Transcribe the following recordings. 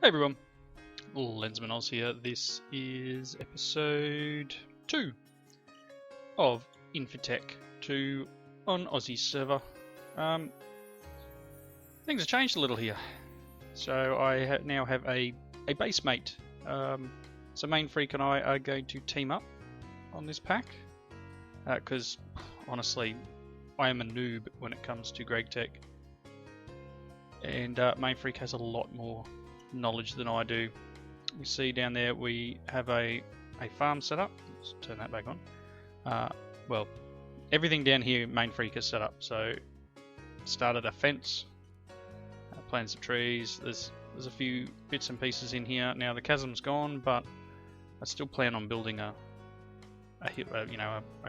Hey everyone, Lensman Oz here. This is episode 2 of InfiTech 2 on Aussie's server. Things have changed a little here. So I now have a base mate. So Main Freak and I are going to team up on this pack. Because honestly, I am a noob when it comes to Gregtech. And Main Freak has a lot more knowledge than I do. You see down there we have a farm set up. Let's turn that back on. Well, everything down here Main Freak is set up. So started a fence, planted some trees. There's a few bits and pieces in here. Now the chasm's gone, but I still plan on building a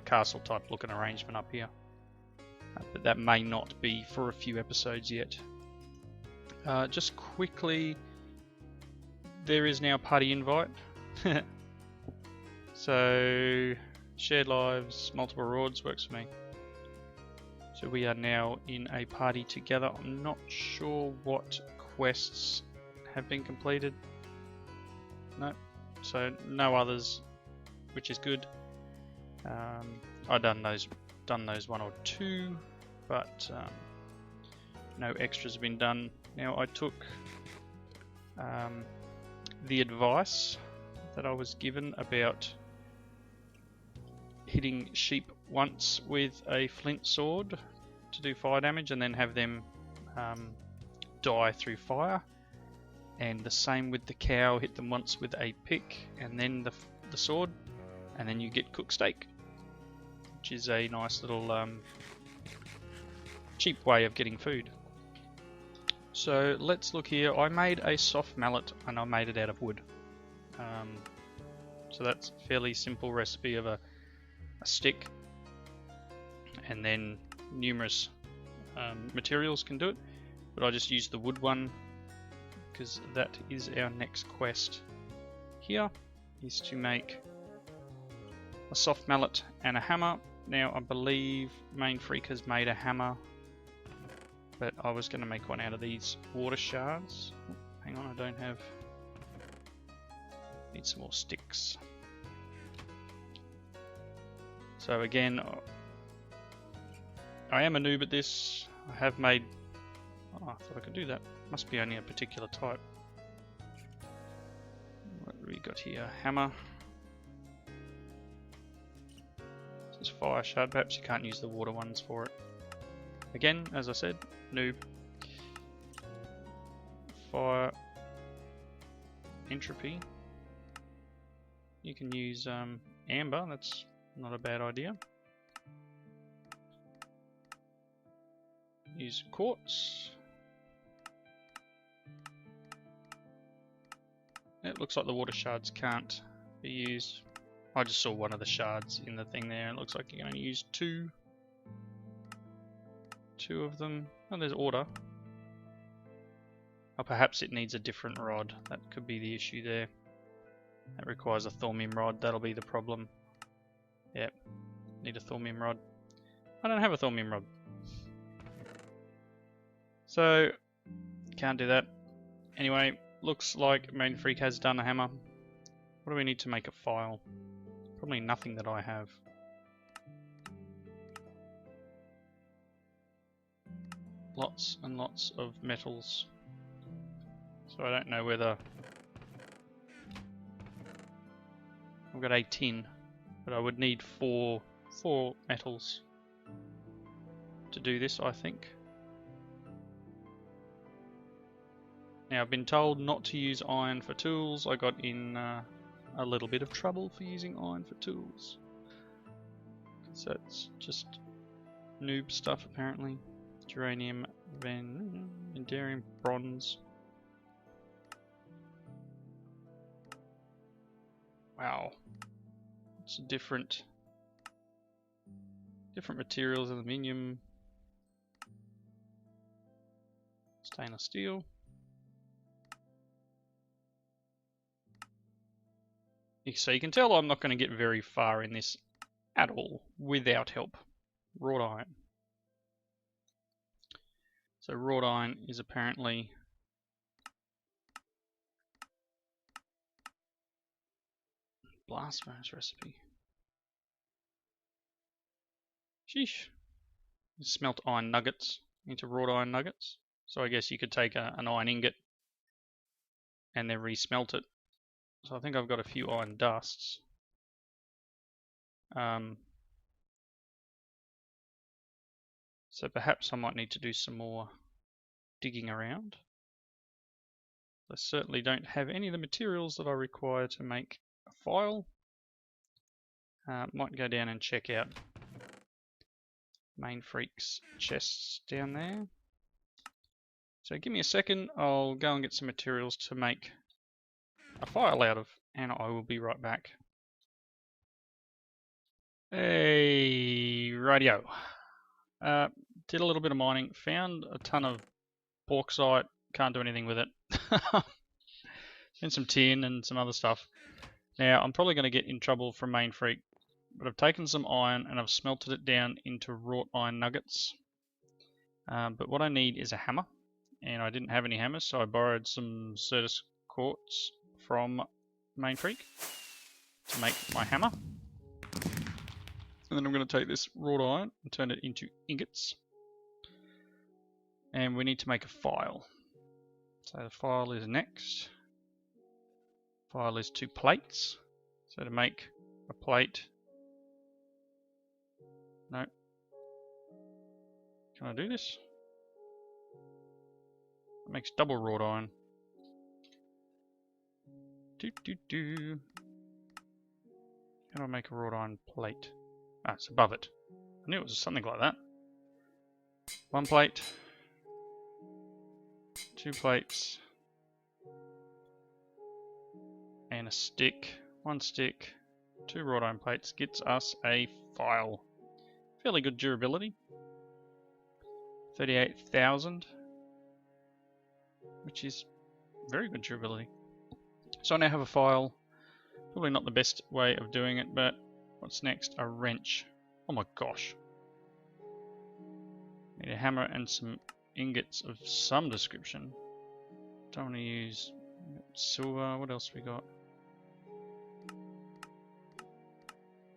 castle type looking arrangement up here. But that may not be for a few episodes yet. Just quickly, there is now a party invite. So shared lives, multiple rewards works for me. So we are now in a party together. I'm not sure what quests have been completed. No, so no others, which is good. I've done those one or two, but no extras have been done. Now I took the advice that I was given about hitting sheep once with a flint sword to do fire damage and then have them die through fire, and the same with the cow, hit them once with a pick and then the sword, and then you get cooked steak, which is a nice little cheap way of getting food. So let's look here. I made a soft mallet and I made it out of wood. So that's a fairly simple recipe of a stick, and then numerous materials can do it, but I just used the wood one because that is our next quest here, is to make a soft mallet and a hammer. Now I believe Main Freak has made a hammer, but I was going to make one out of these water shards. Hang on, I don't have... Need some more sticks. So again, I am a noob at this. I have made... Oh, I thought I could do that. Must be only a particular type. What have we got here? Hammer. This is fire shard. Perhaps you can't use the water ones for it. Again, as I said, noob. Fire entropy. You can use amber, that's not a bad idea. Use quartz. It looks like the water shards can't be used. I just saw one of the shards in the thing there. It looks like you can only use two of them. Oh, there's order. Or perhaps it needs a different rod. That could be the issue there. That requires a thaumium rod. That'll be the problem. Yep, need a thaumium rod. I don't have a thaumium rod, so can't do that. Anyway, looks like Main Freak has done a hammer. What do we need to make a file? Probably nothing that I have. Lots and lots of metals. So I don't know whether... I've got 18, but I would need four metals to do this, I think. Now I've been told not to use iron for tools. I got in a little bit of trouble for using iron for tools. So it's just noob stuff apparently. Geranium, Vandarium, bronze. Wow, it's different materials: aluminium, stainless steel. So you can tell I'm not going to get very far in this at all without help. Wrought iron. So wrought iron is apparently blast furnace recipe. Sheesh. Smelt iron nuggets into wrought iron nuggets. So I guess you could take an iron ingot and then re-smelt it. So I think I've got a few iron dusts. So perhaps I might need to do some more digging around. I certainly don't have any of the materials that I require to make a file. Might go down and check out Main Freak's chests down there. So give me a second, I'll go and get some materials to make a file out of, and I will be right back. Hey, radio. Did a little bit of mining, found a ton of bauxite, can't do anything with it. And some tin and some other stuff. Now, I'm probably going to get in trouble from Main Freak, but I've taken some iron and I've smelted it down into wrought iron nuggets. But what I need is a hammer, and I didn't have any hammers, so I borrowed some Certus quartz from Main Freak to make my hammer. And then I'm going to take this wrought iron and turn it into ingots. And we need to make a file. So the file is next. File is 2 plates. So to make a plate... No. Can I do this? It makes double wrought iron. How do I make a wrought iron plate? Ah, it's above it. I knew it was something like that. 1 plate. 2 plates. And a stick. 1 stick. 2 wrought iron plates gets us a file. Fairly good durability. 38,000. Which is very good durability. So I now have a file. Probably not the best way of doing it, but what's next? A wrench. Oh my gosh. Need a hammer and some ingots of some description. Don't want to use silver. What else we got?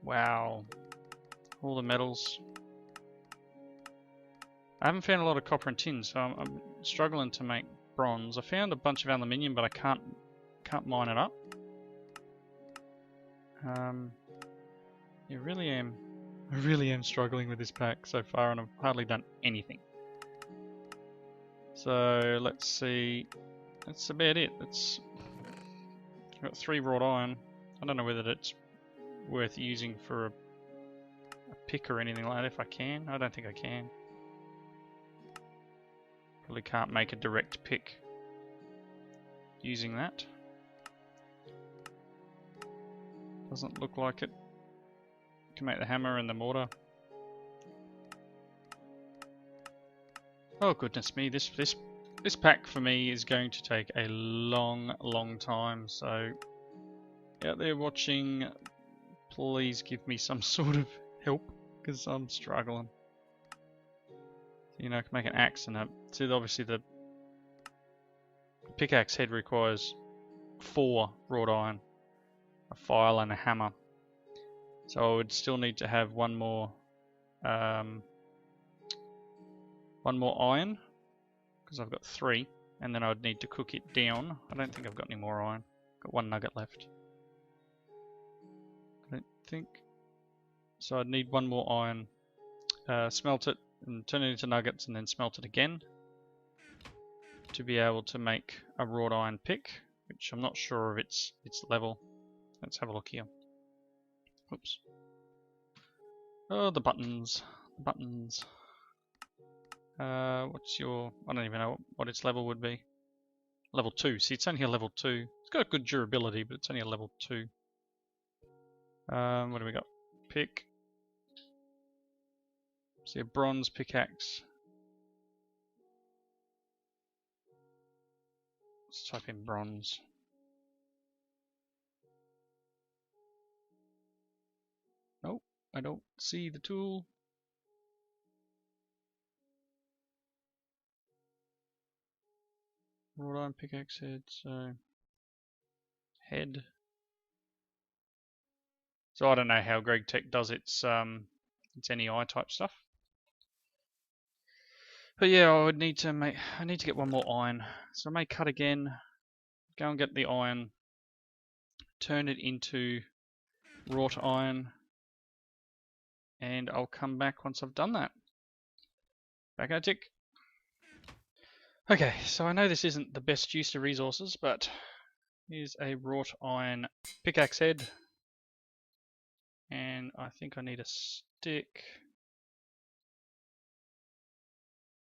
Wow. All the metals. I haven't found a lot of copper and tin, so I'm struggling to make bronze. I found a bunch of aluminium, but I can't mine it up. I really am struggling with this pack so far, and I've hardly done anything. So let's see. That's about it. I've got 3 wrought iron. I don't know whether it's worth using for a pick or anything like that. If I can, I don't think I can. Probably can't make a direct pick using that. Doesn't look like it. Can make the hammer and the mortar. Oh goodness me, this pack for me is going to take a long time. So out there watching, please give me some sort of help because I'm struggling. You know, I can make an axe and obviously the pickaxe head requires 4 wrought iron, a file and a hammer. So I would still need to have one more iron, because I've got 3, and then I would need to cook it down. I don't think I've got any more iron. Got 1 nugget left. I don't think. So I'd need 1 more iron. Smelt it and turn it into nuggets, and then smelt it again to be able to make a wrought iron pick, which I'm not sure of its level. Let's have a look here. Oops. Oh, the buttons. The buttons. What's your... I don't even know what its level would be. Level 2. See, it's only a level 2. It's got good durability, but it's only a level 2. What do we got? Pick. See, a bronze pickaxe. Let's type in bronze. Nope, I don't see the tool. Wrought iron pickaxe head, so head. So I don't know how Gregtech does its NEI type stuff. But yeah, I need to get one more iron. So I may cut again, go and get the iron, turn it into wrought iron, and I'll come back once I've done that. Back at a tick. Okay, so I know this isn't the best use of resources, but here's a wrought iron pickaxe head. And I think I need a stick.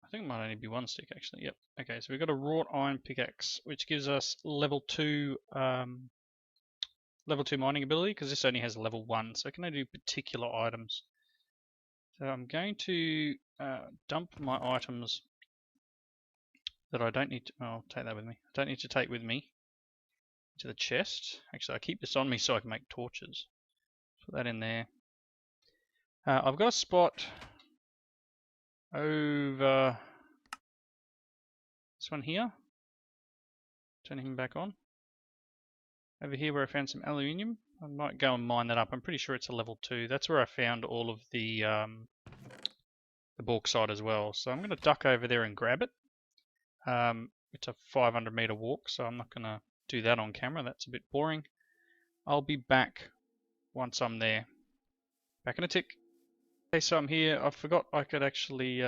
I think it might only be one stick actually. Yep. Okay, so we've got a wrought iron pickaxe, which gives us level 2 mining ability, because this only has level 1, so it can only do particular items. So I'm going to dump my items that I don't need to. I'll take that with me. I don't need to take with me to the chest. Actually, I keep this on me so I can make torches. Put that in there. I've got a spot over this one here. Turning him back on. Over here where I found some aluminium. I might go and mine that up. I'm pretty sure it's a level 2. That's where I found all of the bauxite as well. So I'm going to duck over there and grab it. It's a 500 meter walk, so I'm not going to do that on camera. That's a bit boring. I'll be back once I'm there. Back in a tick. Okay, so I'm here. I forgot I could actually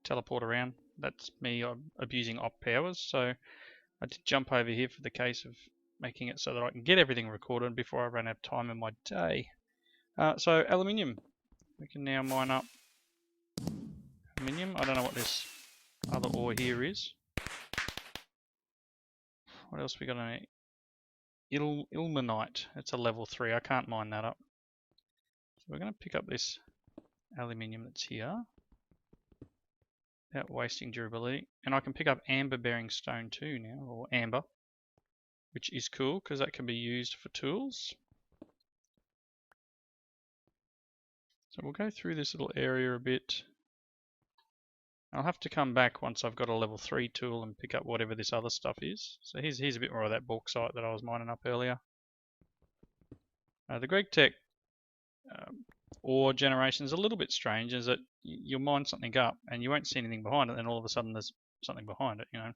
teleport around. That's me abusing op powers. So I did jump over here for the case of making it so that I can get everything recorded before I run out of time in my day. So aluminium. We can now mine up aluminium. I don't know what this other ore here is. What else we got on it? Ilmenite. It's a level 3. I can't mine that up. So we're going to pick up this aluminium that's here without wasting durability. And I can pick up amber bearing stone too now, or amber, which is cool because that can be used for tools. So we'll go through this little area a bit. I'll have to come back once I've got a level 3 tool and pick up whatever this other stuff is. So here's a bit more of that bauxite that I was mining up earlier. The Gregtech ore generation is a little bit strange, is that you'll mine something up and you won't see anything behind it, and all of a sudden there's something behind it, you know.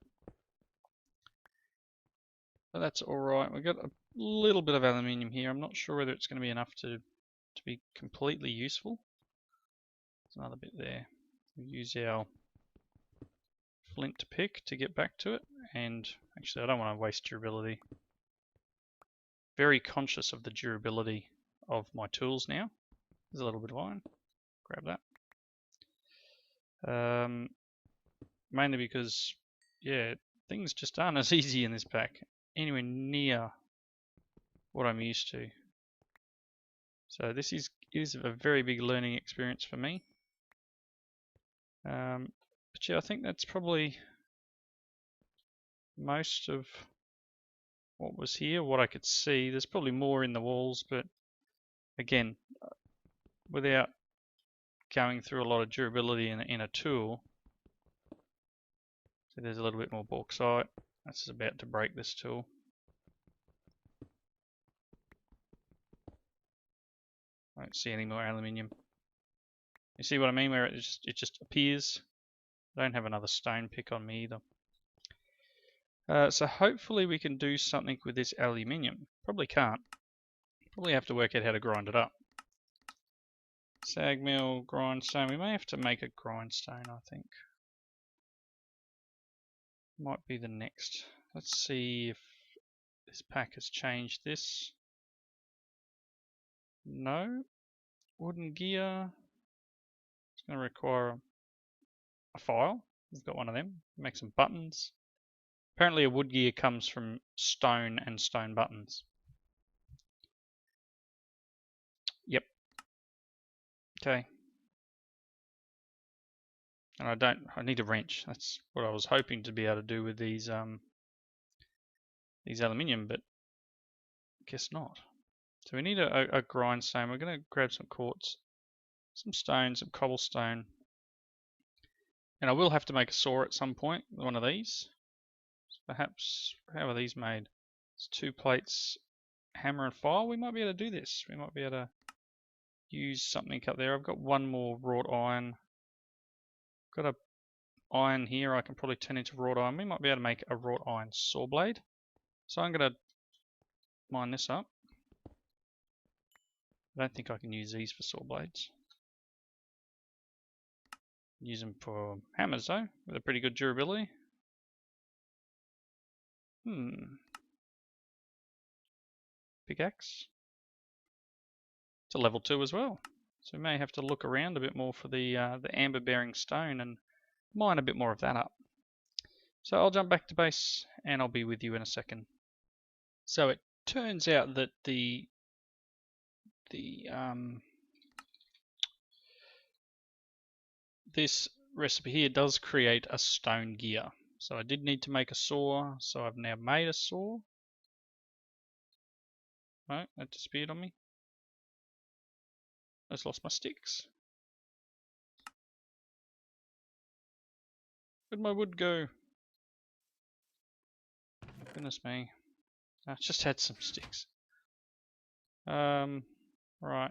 So that's alright. We've got a little bit of aluminium here. I'm not sure whether it's going to be enough to be completely useful. There's another bit there. We use our flint pick to get back to it, and actually I don't want to waste durability. Very conscious of the durability of my tools now. There's a little bit of iron. Grab that. Mainly because, yeah, things just aren't as easy in this pack. Anywhere near what I'm used to. So this is a very big learning experience for me. But yeah, I think that's probably most of what was here, what I could see. There's probably more in the walls, but again, without going through a lot of durability in a tool. So there's a little bit more bauxite. That's about to break this tool. I don't see any more aluminium. You see what I mean? Where it just appears. I don't have another stone pick on me either. So hopefully we can do something with this aluminium. Probably can't. Probably have to work out how to grind it up. Sag mill, grindstone. We may have to make a grindstone, I think. Might be the next. Let's see if this pack has changed this. No. Wooden gear. It's going to require a file. We've got one of them. Make some buttons. Apparently a wood gear comes from stone and stone buttons. Yep. Okay. And I need a wrench. That's what I was hoping to be able to do with these aluminium, but guess not. So we need a grindstone. We're going to grab some quartz, some stone, some cobblestone. And I will have to make a saw at some point, one of these. Perhaps, how are these made? It's 2 plates hammer and file, we might be able to do this. We might be able to use something up there. I've got one more wrought iron. Got a iron here I can probably turn into wrought iron. We might be able to make a wrought iron saw blade. So I'm going to mine this up. I don't think I can use these for saw blades. Use them for hammers though, with a pretty good durability. Pickaxe. It's a level 2 as well. So we may have to look around a bit more for the amber bearing stone and mine a bit more of that up. So I'll jump back to base and I'll be with you in a second. So it turns out that this recipe here does create a stone gear. So I did need to make a saw, so I've now made a saw. No, that disappeared on me. I just lost my sticks. Where'd my wood go? Goodness me. I just had some sticks. Right.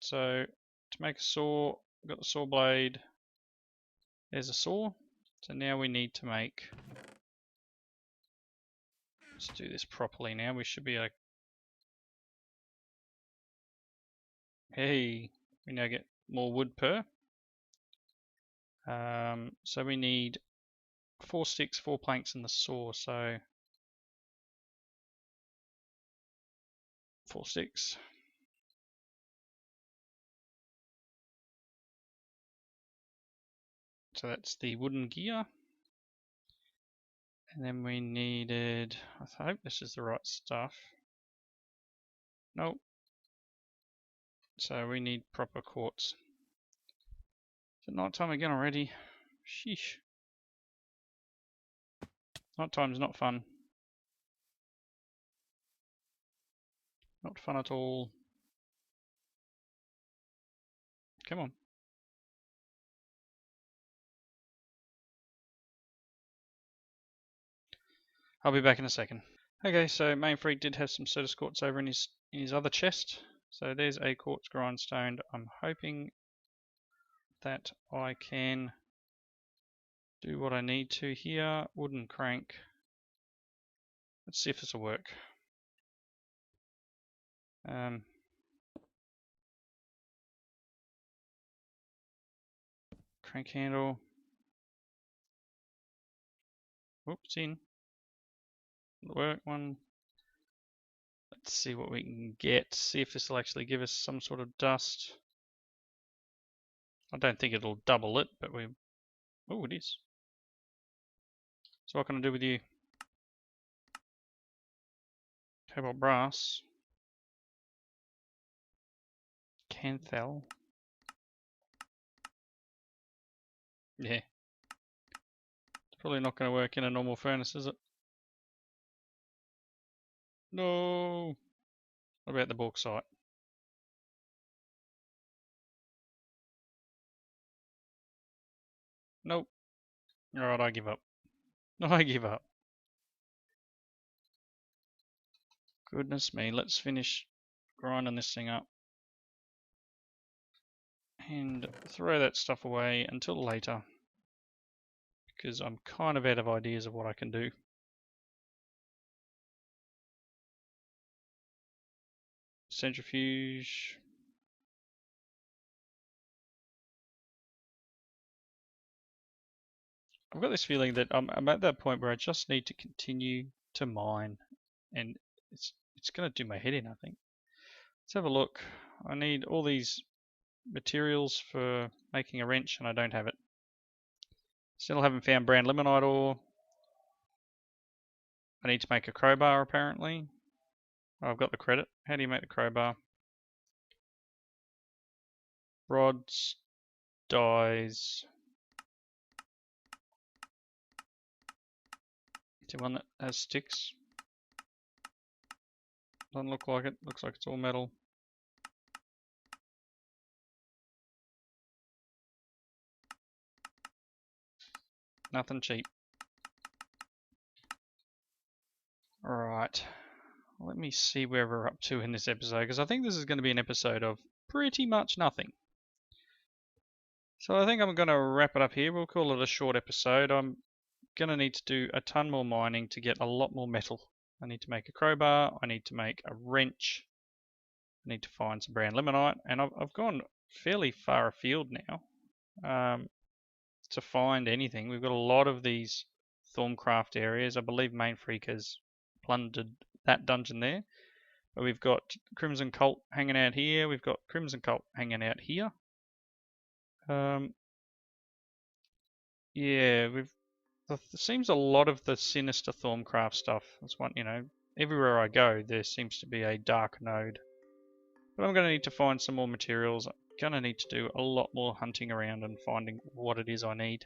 So to make a saw, I've got the saw blade. There's a saw. So now we need to make. Let's do this properly now. We should be able to. Hey, we now get more wood per. So we need 4 sticks, 4 planks in the saw. So 4 sticks. So that's the wooden gear. And then we needed, I hope this is the right stuff. Nope. So we need proper quartz. Is it night time again already? Sheesh. Night time's not fun. Not fun at all. Come on. I'll be back in a second. Okay, so Mainfreak did have some Certus quartz over in his other chest. So there's a quartz grindstone. I'm hoping that I can do what I need to here. Wooden crank. Let's see if this will work. Crank handle. Whoops, in. Work one. Let's see what we can get. See if this will actually give us some sort of dust. I don't think it'll double it, but we. Oh, it is. So what can I do with you? Cobalt brass. Canthal. Yeah. It's probably not going to work in a normal furnace, is it? No. What about the bauxite? Nope. Alright, I give up. I give up. Goodness me, let's finish grinding this thing up. And throw that stuff away until later. Because I'm kind of out of ideas of what I can do. Centrifuge. I've got this feeling that I'm at that point where I just need to continue to mine, and it's going to do my head in, I think. Let's have a look. I need all these materials for making a wrench, and I don't have it. Still haven't found brown limonite ore. I need to make a crowbar, apparently. Oh, I've got the credit. How do you make the crowbar? Rods, dies. Is there one that has sticks? Doesn't look like it. Looks like it's all metal. Nothing cheap. Alright. let me see where we're up to in this episode, because I think this is going to be an episode of pretty much nothing. So I think I'm going to wrap it up here. We'll call it a short episode. I'm going to need to do a ton more mining to get a lot more metal. I need to make a crowbar. I need to make a wrench. I need to find some brown limonite. And I've gone fairly far afield now to find anything. We've got a lot of these Thaumcraft areas. I believe Main Freak has plundered that dungeon there. But we've got Crimson Cult hanging out here. We've got Crimson Cult hanging out here. Yeah, it seems a lot of the sinister Thaumcraft stuff. That's one, everywhere I go, there seems to be a dark node. But I'm going to need to find some more materials. I'm going to need to do a lot more hunting around and finding what it is I need,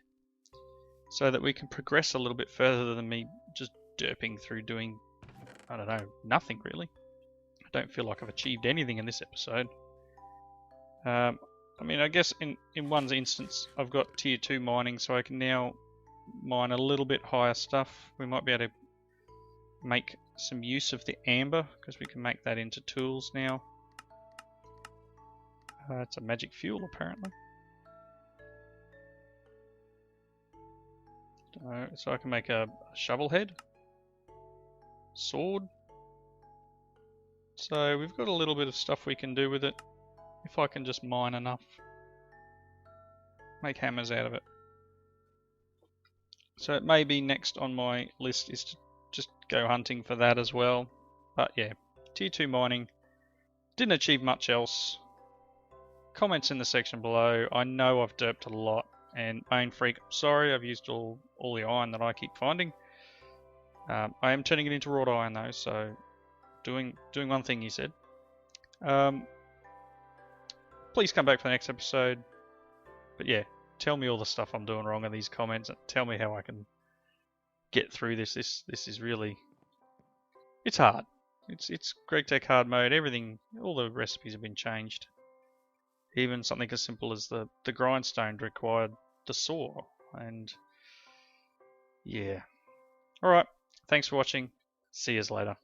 so that we can progress a little bit further than me just derping through doing, I don't know, nothing really. I don't feel like I've achieved anything in this episode. I mean, I guess in one instance, I've got tier 2 mining, so I can now mine a little bit higher stuff. We might be able to make some use of the amber, because we can make that into tools now. It's a magic fuel, apparently. So I can make a shovel head, sword. So we've got a little bit of stuff we can do with it. If I can just mine enough, make hammers out of it. So it may be next on my list is to just go hunting for that as well. But yeah, tier 2 mining. Didn't achieve much else. Comments in the section below. I know I've derped a lot. And Main Freak, sorry, I've used all the iron that I keep finding. I am turning it into wrought iron though, so doing one thing, he said. Please come back for the next episode. But yeah, tell me all the stuff I'm doing wrong in these comments. And tell me how I can get through this. This is really... It's hard. It's Gregtech hard mode. Everything, all the recipes have been changed. Even something as simple as the grindstone required the saw. And yeah. Alright, thanks for watching. See yous later.